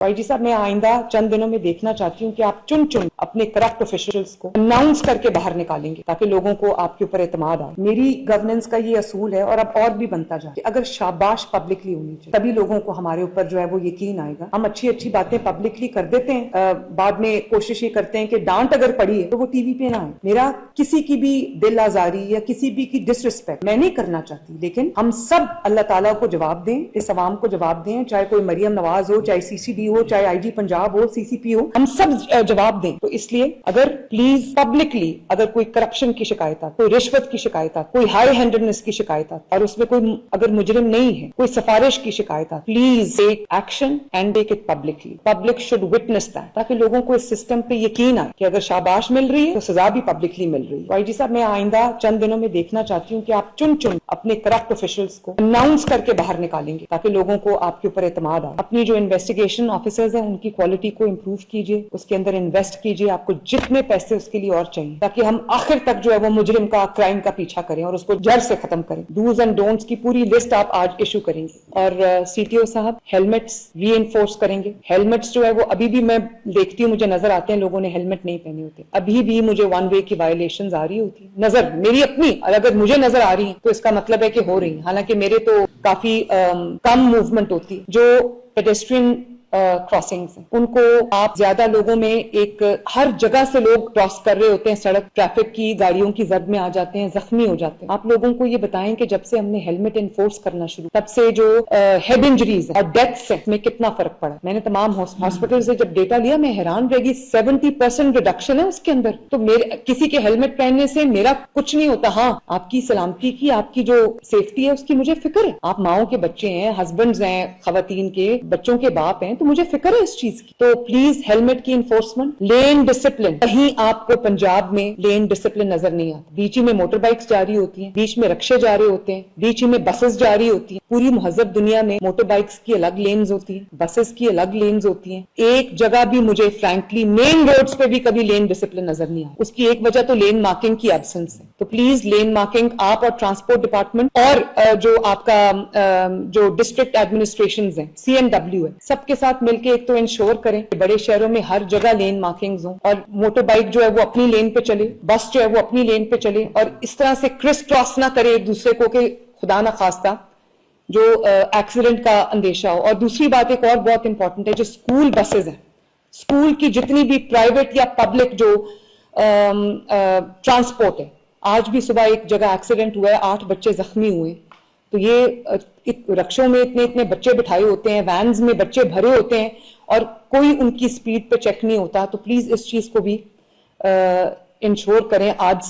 YG साहब, मैं आइंदा चंद दिनों में देखना चाहती हूँ कि आप चुन चुन अपने करप्ट ऑफिशियल्स को अनाउंस करके बाहर निकालेंगे ताकि लोगों को आपके ऊपर एतमाद आए। मेरी गवर्नेंस का ये असूल है और अब और भी बनता जाए कि अगर शाबाश पब्लिकली होनी चाहिए तभी लोगों को हमारे ऊपर जो है वो यकीन आएगा। हम अच्छी अच्छी बातें पब्लिकली कर देते हैं, बाद में कोशिश ये करते हैं कि डांट अगर पड़ी है तो वो टीवी पे ना आए। मेरा किसी की भी दिल आजारी या किसी भी की डिसरिस्पेक्ट मैं नहीं करना चाहती, लेकिन हम सब अल्लाह ताला को जवाब दें, इस अवाम को जवाब दें, चाहे कोई मरियम नवाज हो, चाहे सीसीडी हो, चाहे आईजी पंजाब हो, सीसीपी हो, हम सब जवाब दें। तो इसलिए अगर प्लीज पब्लिकली अगर कोई करप्शन की शिकायत कोई रिश्वत की शिकायत कोई हाई हैंडेडनेस की शिकायत और उसमें कोई अगर मुजरिम नहीं है, कोई सिफारिश की शिकायत please take action and take it publicly. Public should witness that ताकि लोगों को इस सिस्टम पे यकीन आए कि अगर शाबाश मिल रही है तो सजा भी पब्लिकली मिल रही है। वाईजी साहब, मैं आइंदा चंद दिनों में देखना चाहती हूँ कि आप चुन चुन अपने करप्ट ऑफिशियल्स को अनाउंस करके बाहर निकालेंगे ताकि लोगों को आपके ऊपर एतमाद आए। अपनी जो इन्वेस्टिगेशन ऑफिसर्स हैं उनकी क्वालिटी को इंप्रूव कीजिए, उसके अंदर इन्वेस्ट कीजिए, आपको जितने पैसे उसके लिए और चाहिए ताकि हम आखिर तक जो है वो मुजरिम का क्राइम का पीछा करें और उसको जड़ से खत्म करें। डूज एंड डोंट्स की पूरी लिस्ट आप आज इशू करेंगे। और सीटीओ साहब, हेलमेट्स री-एनफोर्स करेंगे। हेलमेट्स जो है वो अभी भी मैं देखती हूँ, मुझे नजर आते हैं लोगों ने हेलमेट नहीं पहने होते, अभी भी मुझे वन वे की वायलेशन आ रही होती है नजर मेरी अपनी, और अगर मुझे नजर आ रही है तो इसका मतलब है कि हो रही है। हालांकि मेरे तो काफी कम मूवमेंट होती है। जो पेडेस्ट्रियन क्रॉसिंग्स हैं उनको आप ज्यादा लोगों में एक हर जगह से लोग क्रॉस कर रहे होते हैं, सड़क ट्रैफिक की गाड़ियों की जद में आ जाते हैं, जख्मी हो जाते हैं। आप लोगों को ये बताएं कि जब से हमने हेलमेट एनफोर्स करना शुरू तब से जो हेड इंजरीज और डेथ्स है में कितना फर्क पड़ा। मैंने तमाम हॉस्पिटल से जब डेटा लिया मैं हैरान रह गई, 70% रिडक्शन है उसके अंदर। तो मेरे किसी के हेलमेट पहनने से मेरा कुछ नहीं होता। हाँ, आपकी सलामती की, आपकी जो सेफ्टी है उसकी मुझे फिक्र है। आप माओ के बच्चे हैं, हस्बैंड्स हैं, खवातीन के बच्चों के बाप हैं, तो मुझे फिक्र है इस चीज की। तो प्लीज हेलमेट की इन्फोर्समेंट, लेन डिसिप्लिन, कहीं आपको पंजाब में लेन डिसिप्लिन नजर नहीं आता। बीच में मोटर बाइक्स जा रही होती हैं, बीच में रक्शे जा रहे होते हैं, बीच में बसेस जा रही होती हैं। पूरी मुहज्जब दुनिया में मोटर बाइक्स की अलग लेन्स होती हैं, बसेस की अलग लेन्स होती हैं। एक जगह भी मुझे फ्रैंकली मेन रोड्स पे भी कभी लेन डिसिप्लिन नजर नहीं आता। उसकी एक वजह तो लेन मार्किंग की एब्सेंस है। तो प्लीज लेन मार्किंग आप और ट्रांसपोर्ट डिपार्टमेंट और जो आपका जो डिस्ट्रिक्ट एडमिनिस्ट्रेशन है, CMW है, सबके साथ मिलकर एक तो इंश्योर करें कि बड़े शहरों में हर जगह लेन मार्किंग्स हों और मोटर बाइक जो है वो अपनी लेन पे चले, बस जो है वो अपनी लेन पे चले और इस तरह से क्रिस क्रॉस ना करे एक दूसरे को कि खुदा ना खास्ता जो एक्सीडेंट का अंदेशा हो। और दूसरी बात एक और बहुत इंपॉर्टेंट है, जो स्कूल बसेज हैं, स्कूल की जितनी भी प्राइवेट या पब्लिक जो ट्रांसपोर्ट है, आज भी सुबह एक जगह एक्सीडेंट हुआ है, 8 बच्चे जख्मी हुए। तो ये रक्षों में इतने इतने बच्चे बिठाए होते हैं, वैन्स में बच्चे भरे होते हैं और कोई उनकी स्पीड पे चेक नहीं होता। तो प्लीज इस चीज को भी इंश्योर करें आज से।